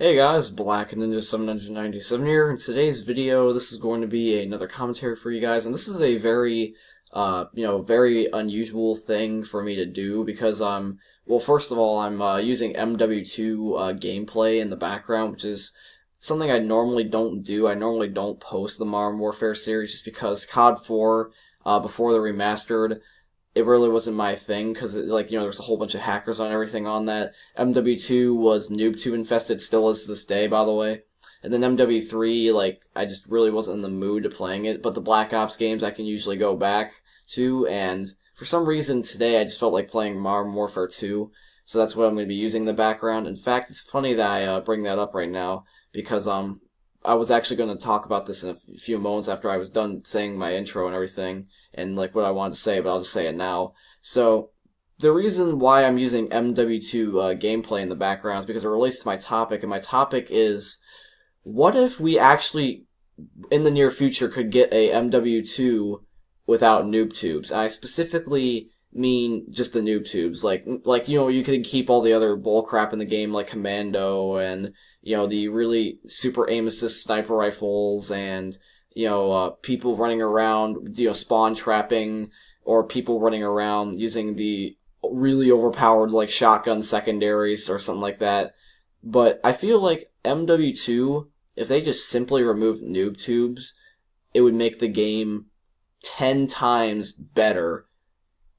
Hey guys, Black Ninja 797 here. In today's video, this is going to be another commentary for you guys, and this is a very, very unusual thing for me to do because well, first of all, I'm using MW2 gameplay in the background, which is something I normally don't do. I normally don't post the Modern Warfare series just because COD 4, before the remastered, it really wasn't my thing because, there's a whole bunch of hackers on everything on that. MW2 was Noob infested, still is to this day, by the way. And then MW3, I just really wasn't in the mood to playing it. But the Black Ops games I can usually go back to, and for some reason today I just felt like playing Modern Warfare 2. So that's what I'm going to be using in the background. In fact, it's funny that I bring that up right now because I was actually going to talk about this in a few moments after I was done saying my intro and everything, and what I wanted to say, but I'll just say it now. So, the reason why I'm using MW2 gameplay in the background is because it relates to my topic, and my topic is, what if we actually, in the near future, could get a MW2 without noob tubes? I specifically mean just the noob tubes. You could keep all the other bullcrap in the game, like Commando, and the really super aim assist sniper rifles, and people running around, spawn trapping, or people running around using the really overpowered, shotgun secondaries or something like that. But I feel like MW2, if they just simply removed noob tubes, it would make the game 10 times better.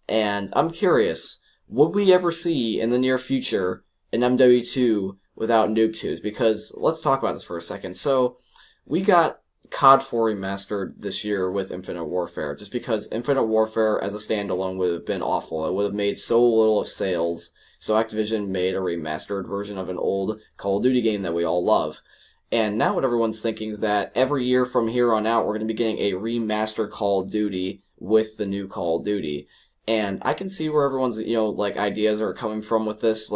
And I'm curious, would we ever see in the near future an MW2 without noob tubes? Because let's talk about this for a second. So, we got COD 4 remastered this year with Infinite Warfare, just because Infinite Warfare as a standalone would have been awful. It would have made so little of sales, so Activision made a remastered version of an old Call of Duty game that we all love. And now what everyone's thinking is that every year from here on out, we're going to be getting a remastered Call of Duty with the new Call of Duty. And I can see where everyone's, ideas are coming from with this,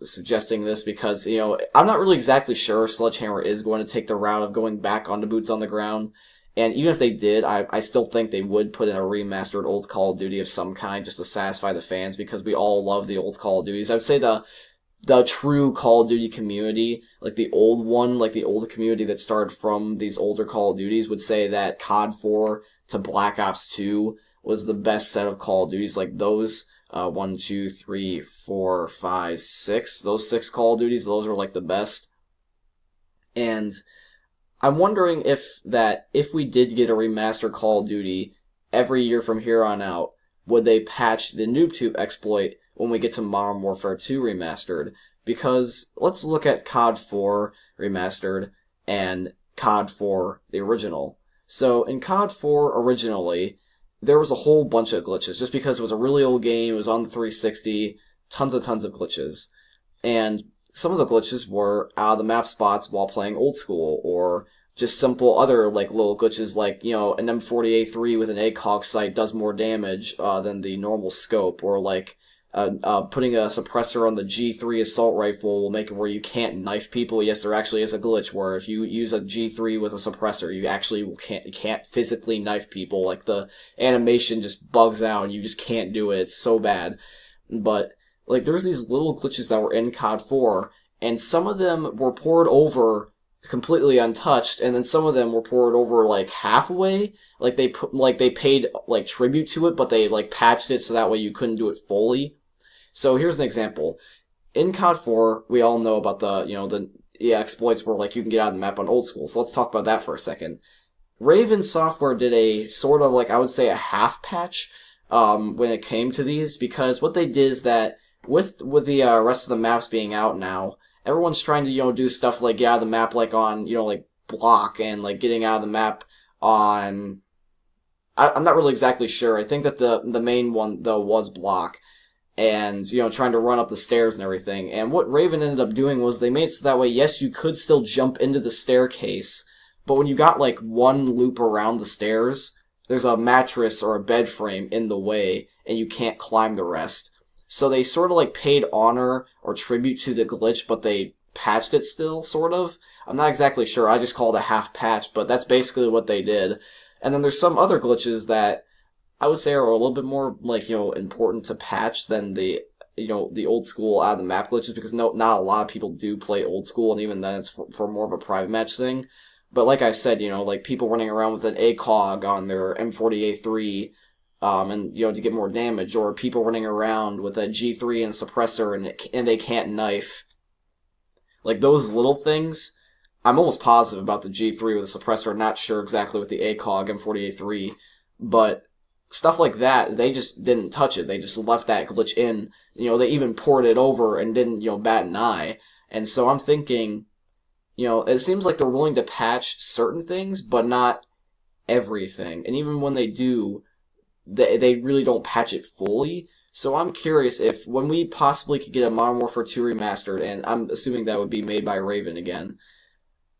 suggesting this because, I'm not really exactly sure if Sledgehammer is going to take the route of going back onto boots on the ground. And even if they did, I still think they would put in a remastered old Call of Duty of some kind just to satisfy the fans because we all love the old Call of Duties. I would say the true Call of Duty community, the old one, the old community that started from these older Call of Duties would say that COD 4 to Black Ops 2 was the best set of Call of Duties, those, 1, 2, 3, 4, 5, 6, those 6 Call of Duties, those were, the best. And I'm wondering if we did get a remastered Call of Duty every year from here on out, would they patch the NoobTube exploit when we get to Modern Warfare 2 remastered? Because, let's look at COD 4 remastered and COD 4 the original. So, in COD 4 originally, there was a whole bunch of glitches, just because it was a really old game, it was on the 360, tons of glitches. And some of the glitches were out of the map spots while playing old school, or just simple other, little glitches, an M40A3 with an ACOG sight does more damage, than the normal scope, or putting a suppressor on the G3 assault rifle will make it where you can't knife people. Yes, there actually is a glitch where if you use a G3 with a suppressor, you actually can't physically knife people. The animation just bugs out and you just can't do it. It's so bad. But, there's these little glitches that were in COD 4, and some of them were poured over completely untouched, and then some of them were poured over, halfway. They paid, tribute to it, but they, patched it so that way you couldn't do it fully. So here's an example. In COD 4, we all know about the exploits where, you can get out of the map on old school. So let's talk about that for a second. Raven Software did a sort of, I would say a half patch, when it came to these, because what they did is that with the rest of the maps being out now, everyone's trying to, do stuff get out of the map, on, block, and, getting out of the map on... I'm not really exactly sure. I think that the main one, though, was block. And, trying to run up the stairs and everything. And what Raven ended up doing was they made it so that way, yes, you could still jump into the staircase, but when you got, one loop around the stairs, there's a mattress or a bed frame in the way, and you can't climb the rest. So they sort of, paid honor or tribute to the glitch, but they patched it still, sort of. I'm not exactly sure. I just call it a half patch, but that's basically what they did. And then there's some other glitches that I would say are a little bit more, important to patch than the the old school out of the map glitches, because not a lot of people do play old school, and even then it's for more of a private match thing. But like I said, like people running around with an ACOG on their M40A3, and to get more damage, or people running around with a G3 and suppressor and they can't knife. Like those little things, I'm almost positive about the G3 with a suppressor. Not sure exactly with the ACOG M40A3, but stuff like that, they just didn't touch it. They just left that glitch in. They even ported it over and didn't, bat an eye. And so I'm thinking, it seems like they're willing to patch certain things, but not everything. And even when they do, they really don't patch it fully. So I'm curious if, when we possibly could get a Modern Warfare 2 remastered, and I'm assuming that would be made by Raven again,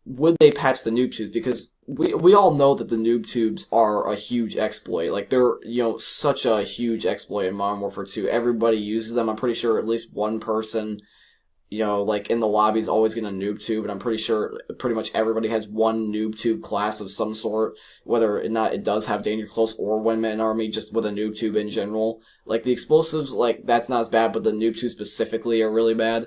would they patch the noob tubes? Because we all know that the noob tubes are a huge exploit. Like, they're, such a huge exploit in Modern Warfare 2. Everybody uses them. I'm pretty sure at least one person, like, in the lobby is always getting a noob tube, and I'm pretty sure pretty much everybody has one noob tube class of some sort, whether or not it does have Danger Close or One-Man Army, just with a noob tube in general. Like, the explosives, like, that's not as bad, but the noob tubes specifically are really bad.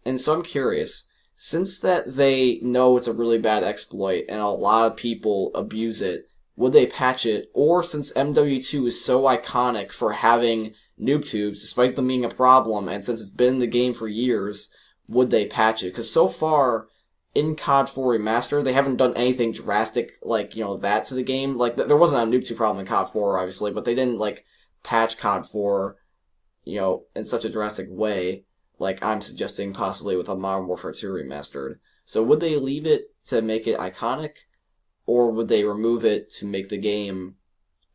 And so I'm curious, since that they know it's a really bad exploit and a lot of people abuse it, would they patch it? Or since MW2 is so iconic for having noob tubes, despite them being a problem, and since it's been in the game for years, would they patch it? Because so far, in COD 4 Remastered, they haven't done anything drastic like, that to the game. Like, there wasn't a noob tube problem in COD 4, obviously, but they didn't, like, patch COD 4, in such a drastic way, like I'm suggesting possibly with a Modern Warfare 2 Remastered. So would they leave it to make it iconic, or would they remove it to make the game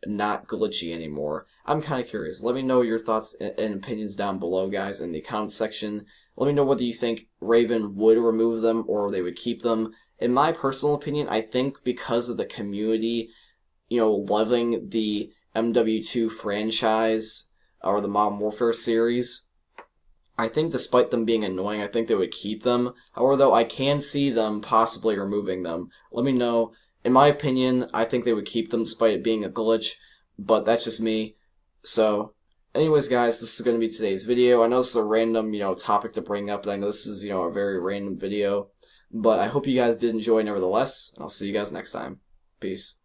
not glitchy anymore? I'm kind of curious. Let me know your thoughts and opinions down below, guys, in the comments section. Let me know whether you think Raven would remove them or they would keep them. In my personal opinion, I think because of the community, loving the MW2 franchise or the Modern Warfare series, I think despite them being annoying, I think they would keep them. However, though, I can see them possibly removing them. Let me know. In my opinion, I think they would keep them despite it being a glitch, but that's just me. So, anyways, guys, this is going to be today's video. I know this is a random, topic to bring up, and I know this is, a very random video, but I hope you guys did enjoy nevertheless, and I'll see you guys next time. Peace.